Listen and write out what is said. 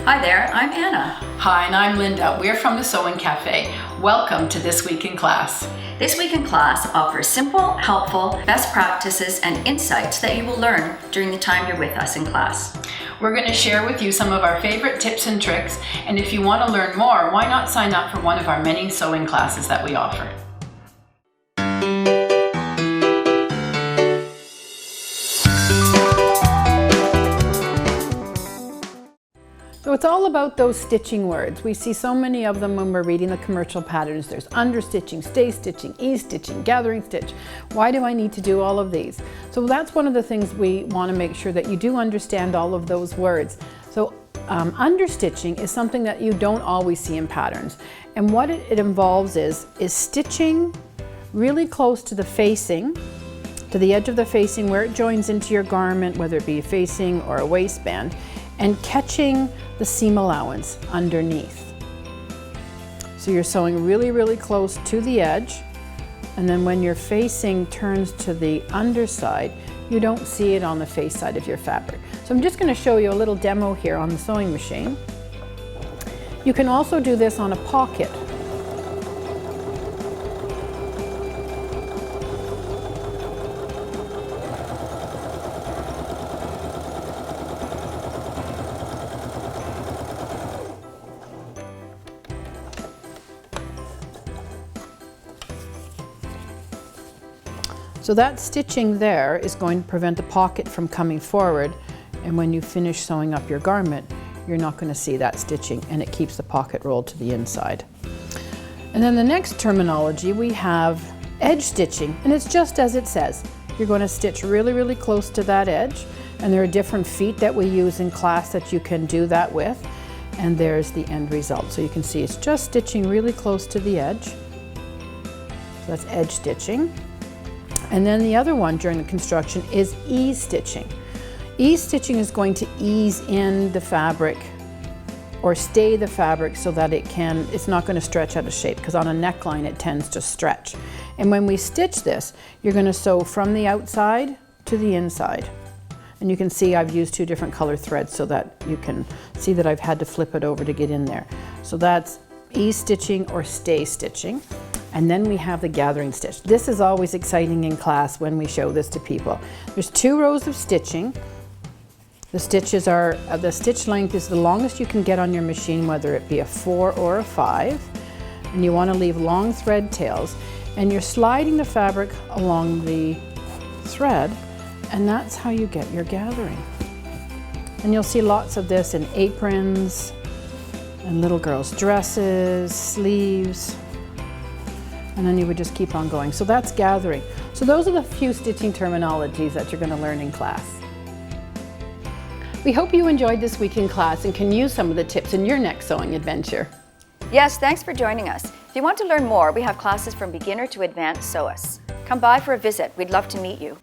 Hi there, I'm Anna. Hi, and I'm Linda. We're from the Sewing Cafe. Welcome to This Week in Class. This Week in Class offers simple, helpful, best practices and insights that you will learn during the time you're with us in class. We're going to share with you some of our favorite tips and tricks, and if you want to learn more, why not sign up for one of our many sewing classes that we offer. So it's all about those stitching words. We see so many of them when we're reading the commercial patterns. There's understitching, stay stitching, ease stitching, gathering stitch. Why do I need to do all of these? So that's one of the things we want to make sure that you do understand all of those words. So understitching is something that you don't always see in patterns. And what it involves is stitching really close to the facing, to the edge of the facing where it joins into your garment, whether it be a facing or a waistband, and catching the seam allowance underneath. So you're sewing really, really close to the edge, and then when your facing turns to the underside, you don't see it on the face side of your fabric. So I'm just going to show you a little demo here on the sewing machine. You can also do this on a pocket. So that stitching there is going to prevent the pocket from coming forward, and when you finish sewing up your garment, you're not going to see that stitching, and it keeps the pocket rolled to the inside. And then the next terminology, we have edge stitching, and it's just as it says. You're going to stitch really, really close to that edge, and there are different feet that we use in class that you can do that with, and there's the end result. So you can see it's just stitching really close to the edge. So that's edge stitching. And then the other one during the construction is ease stitching. Ease stitching is going to ease in the fabric or stay the fabric so that it's not going to stretch out of shape, because on a neckline it tends to stretch. And when we stitch this, you're going to sew from the outside to the inside. And you can see I've used two different color threads so that you can see that I've had to flip it over to get in there. So that's ease stitching or stay stitching. And then we have the gathering stitch. This is always exciting in class when we show this to people. There's 2 rows of stitching. The stitches are, the stitch length is the longest you can get on your machine, whether it be a 4 or a 5. And you want to leave long thread tails. And you're sliding the fabric along the thread, and that's how you get your gathering. And you'll see lots of this in aprons, and little girls' dresses, sleeves. And then you would just keep on going. So that's gathering. So those are the few stitching terminologies that you're going to learn in class. We hope you enjoyed This Week in Class and can use some of the tips in your next sewing adventure. Yes, thanks for joining us. If you want to learn more, we have classes from beginner to advanced sewists. Come by for a visit. We'd love to meet you.